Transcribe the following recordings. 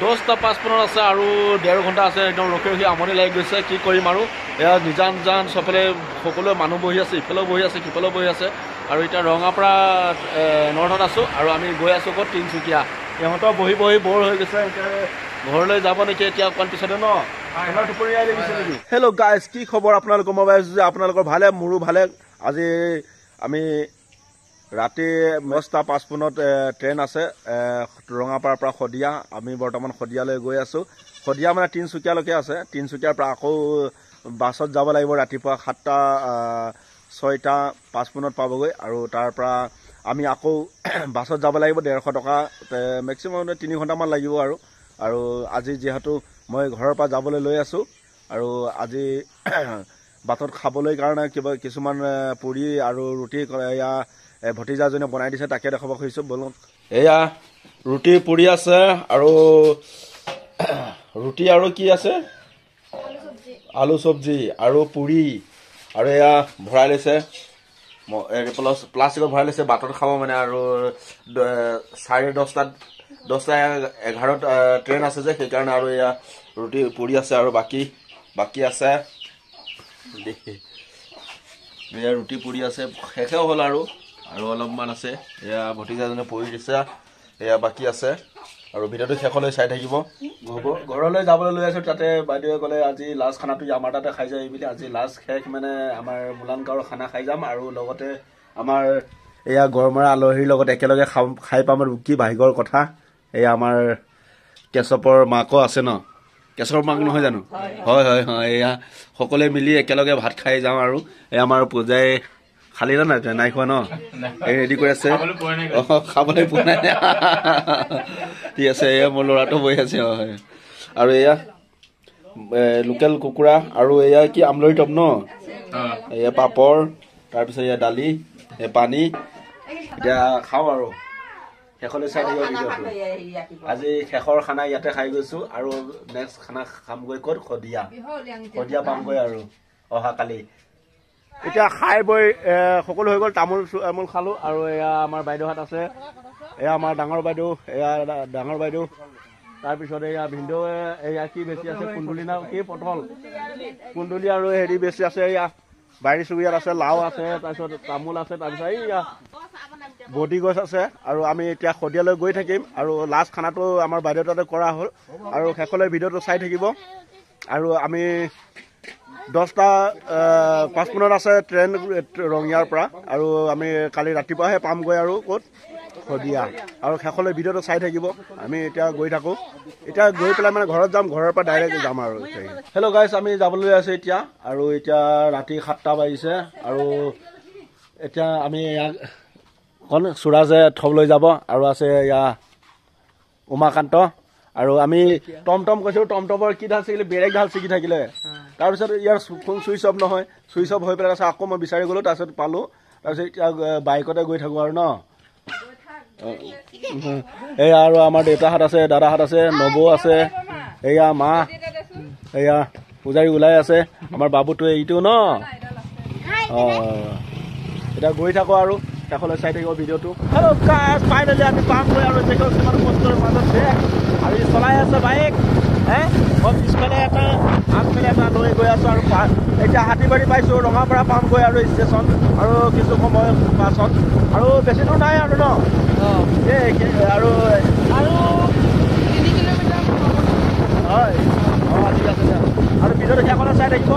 10টা 55 আছে আৰু 1.5 ঘণ্টা আছে একদম ৰখি আমনি লাগি গৈছে কি কৰিম আৰু এয়া নিজান সফলে সকলো মানুহ বহি আছে ইফালে বহি আছে কিফালে বহি আছে আৰু এটা ৰঙাপাৰা নৰ্থত আছো আৰু আমি গৈ আছো ক'ত তিনচুকীয়া ইহঁতৰ বহি বৰ হৈ গৈছে ঘৰলৈ যাব নেকি এতিয়া অকণ পিছতে ন আমাৰ টোপনি আহি গৈছে নেকি হেল্ল' গাইজ কি খবৰ আপোনালোকৰ মই ভাবিছোঁ যে আপোনালোকৰ ভালে মোৰো ভালে আজি আমি ৰাতি 10টা 55 ট্ৰেইন আছে ৰঙাপাৰাৰ পৰা শদিয়া আমি বৰ্তমান শদিয়ালৈ গৈ আছো শদিয়া মানে তিনচুকীয়ালৈকে আছে তিনচুকীয়াৰ পৰা আকৌ বাছত যাব লাগিব ৰাতিপুৱা 7টা 6টা 55 পাবগৈ আৰু তাৰ পৰা আমি আকৌ বাছত যাব লাগিব 150 টকা মেক্সিমাম 3 ঘণ্টামান লাগিব আৰু আজি যেহেতু মই ঘৰৰ পৰা যাবলৈ লৈ আছো আৰু আজি বাটত খাবলৈ কাৰণে কিছুমান পুৰি আৰু ৰুটি এয়া ভতিজাজনে বনাই দিছে তাকে দেখাব খুজিছো বলক এয়া ৰুটি পুৰি আছে আৰু ৰুটি আৰু কি আছে আলু চব্জি আৰু পুৰি আৰু এয়া ভৰাই লৈছে প্লাষ্টিকত ভৰাই লৈছে বাটত খাব মানে আৰু 10:30 10:11 ট্ৰেইন আছে যে সেইকাৰণে আৰু এয়া ৰুটি পুৰি আছে আৰু বাকি আছে এয়া ৰুটি পুৰি আছে শেষেও হ'ল আৰু অলপমান আছে এয়া ভতিজাজনে পৰি দিছে এয়া বাকি আছে আৰু ভিডিঅ'টো শেষলৈ চাই থাকিব ঘৰলৈ যাবলৈ লৈ আছো তাতে বাইদেৱে ক'লে আজি লাষ্ট খানাটো আমাৰ তাতে খাই যায় বুলি আজি লাষ্ট শেষ মানে আমাৰ মুলানগাঁৱৰ খানা খাই যাম আৰু লগতে আমাৰ এয়া গৰমৰা আলহীৰ লগত একেলগে খাই পাম আৰু কি ভাগ্যৰ কথা এয়া আমাৰ কেশৱৰ মাকো আছে ন কেশৱৰ মাক নহয় জানো হয় এয়া সকলোৱে মিলি একেলগে ভাত খাই যাম আৰু এয়া আমাৰ পূজাই খালি নাই খোৱা ন এই ৰেডি কৰি আছে খাবলৈ পোৱা নাই ঠিক আছে এয়া মোৰ ল'ৰাটো বহি আছে আৰু এয়া লোকেল কুকুৰা আৰু এয়া কি আমলৰি টপ ন এয়া পাপৰ তাৰপিছত এয়া দালি পানী এতিয়া খাওঁ আৰু শেষলৈ চাই থাকিব ভিডিঅ'টো আজি শেষৰ খানা ইয়াতে খাই গৈছো আৰু নেক্সট খানা খামগৈ ক'ত শদিয়া পামগৈ আৰু অহাকালি এতিয়া খাই বৈ সকলো হৈ গ'ল তামোল খালো আৰু এয়া আমাৰ বাইদেউহাত আছে এয়া আমাৰ ডাঙৰ বাইদেউ তাৰপিছত এয়া ভিনদেউৱে এয়া কি বেছি আছে কুন্দুলি না কি পটল কুন্দুলি আৰু হেৰি বেছি আছে এয়া বাৰী চুবুৰীয়াত আছে লাও আছে তাৰপিছত তামোল আছে তাৰপিছত এয়া বডি গছ আছে আৰু আমি এতিয়া শদিয়ালৈ গৈ থাকিম আৰু লাষ্ট খানাটো আমাৰ বাইদেউ তাতে কৰা হ'ল আৰু শেষলৈ ভিডিঅ'টো চাই থাকিব আৰু আমি 10টা 55 আছে ট্ৰেইন ৰঙিয়াৰ পৰা আৰু আমি কালি ৰাতিপুৱাহে পামগৈ আৰু ক'ত শদিয়া আৰু শেষলৈ ভিডিঅ'টো চাই থাকিব আমি এতিয়া গৈ থাকোঁ এতিয়া গৈ পেলাই মানে ঘৰত যাম ঘৰৰ পৰা ডাইৰেক্ট যাম আৰু হেল্ল' গাইছ আমি যাবলৈ আছোঁ এতিয়া আৰু এতিয়া ৰাতি 7টা বাজিছে আৰু এতিয়া আমি ইয়াক সুৰাজে থবলৈ যাব আৰু আছে এয়া উমাকান্ত আৰু আমি টমটম কৈছোঁ টমটমৰ কি ঢাল ছিগিলে বেৰেক ঢাল ছিগি থাকিলে তাৰপিছত ইয়াৰ ফোন চুইচ অফ নহয় চুইচ অফ হৈ পেলাই তাৰপিছত আকৌ মই বিচাৰি গ'লোঁ তাৰপিছত পালোঁ তাৰপিছত এতিয়া বাইকতে গৈ থাকোঁ আৰু ন এয়া আৰু আমাৰ দেউতাহাত আছে দাদাহাত আছে নবৌ আছে এয়া মা এয়া পূজাৰী ওলাই আছে আমাৰ বাবুটোৱে এইটো ন এতিয়া গৈ থাকোঁ আৰু শেষলৈ চাই থাকিব ভিডিঅ'টো হেল্ল' গাইছ ফাইনেলি আমি পামগৈ আৰু কিমান কষ্টৰ মাজত আৰু চলাই আছে বাইক মই পিছফালে এটা আগফালে এটা লৈ গৈ আছোঁ আৰু এতিয়া হাতীবাৰী পাইছোঁ ৰঙাপাৰা পামগৈ আৰু ষ্টেচন আৰু কিছু সময় পাছত আৰু বেছি দূৰ নাই আৰু ন আৰু 3 কিলোমিটাৰ হয় ঠিক আছে দিয়া আৰু ভিডিঅ'টো শেষলৈ চাই থাকিব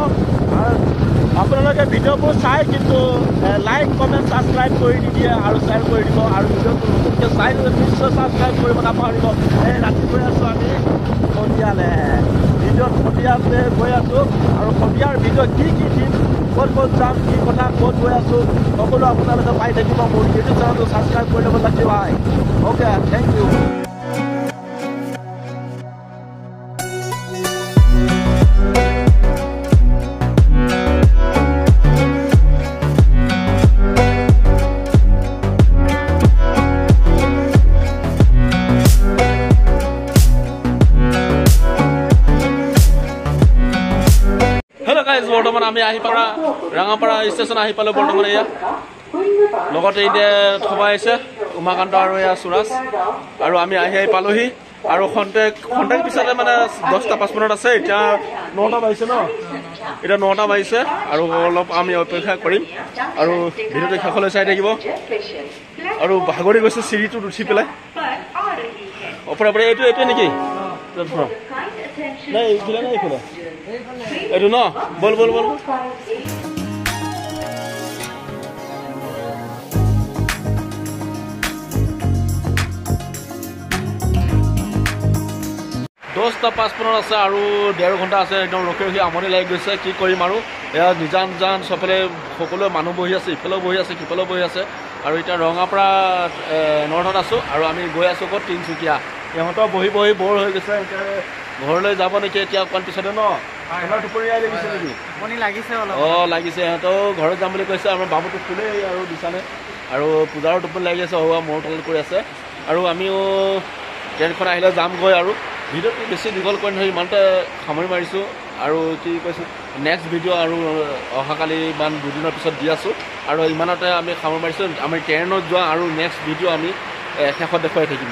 আপোনালোকে ভিডিঅ'বোৰ চাই কিন্তু লাইক কমেণ্ট ছাবস্ক্ৰাইব কৰি নিদিয়ে আৰু শ্বেয়াৰ কৰি দিব আৰু ভিডিঅ'টো নতুনকৈ চাই নিশ্চয় ছাবস্ক্ৰাইব কৰিব নাপাহৰিব ৰাতি গৈ আছোঁ আমি শদিয়ালৈ ভিডিঅ'ত শদিয়ালৈ গৈ আছোঁ আৰু শদিয়াৰ ভিডিঅ' কি দিম ক'ত যাম কি কথা ক'ত গৈ আছোঁ সকলো আপোনালোকে পাই থাকিব মোৰ ইউটিউব চেনেলটো ছাবস্ক্ৰাইব কৰি ল'ব লাগিব ভাই অ'কে থেংক ইউ বৰ্তমান আমি আহি পৰা ৰাঙাপাৰা ষ্টেচন আহি পালোঁ বৰ্তমান এয়া লগতে এতিয়া থবাই আছে উমাকান্ত আৰু এয়া সুৰাজ আৰু আমি আহি পালোহি আৰু খন্তেক পিছতে মানে 10টা 5 মিনিট আছে এতিয়া 9টা বাজিছে ন এতিয়া 9টা বাজিছে আৰু অলপ আমি অপেক্ষা কৰিম আৰু ভিডিঅ'টো শেষলৈ চাই থাকিব আৰু ভাগৰি গৈছে চিৰিটোত উঠি পেলাই ওপৰে এইটো নেকি নাই এইফালে এইটো ন বল 10টা 5 মিনিট আছে আৰু 1.5 ঘণ্টা আছে একদম ৰখি আমনি লাগি গৈছে কি কৰিম আৰু এয়া নিজান চবলে সকলো মানুহ বহি আছে ইফালেও বহি আছে সিফালেও বহি আছে আৰু এতিয়া ৰঙাপাৰা নৰ্থত আছো আৰু আমি গৈ আছো ক'ত তিনচুকীয়া ইহঁতৰ বহি বৰ হৈ গৈছে এতিয়া ঘৰলৈ যাব নেকি এতিয়া অকণ পিছতে ন টোপনি লাগিছে নেকি লাগিছে সিহঁতেও ঘৰত যাম বুলি কৈছে আমাৰ বাবুটো শুলেই আৰু দিছানে আৰু পূজাৰো টোপনি লাগি আছে মোৰ তল কৰি আছে আৰু আমিও ট্ৰেইনখন আহিলে যামগৈ আৰু ভিডিঅ'টো বেছি দীঘল কৰি নহয় ইমানতে সামৰি মাৰিছোঁ আৰু কি কৈছোঁ নেক্সট ভিডিঅ' আৰু অহাকালি ইমান 2 দিনৰ পিছত দি আছোঁ আৰু ইমানতে আমি সামৰি মাৰিছোঁ আমি ট্ৰেইনত যোৱা আৰু নেক্সট ভিডিঅ' আমি শেষত দেখুৱাই থাকিম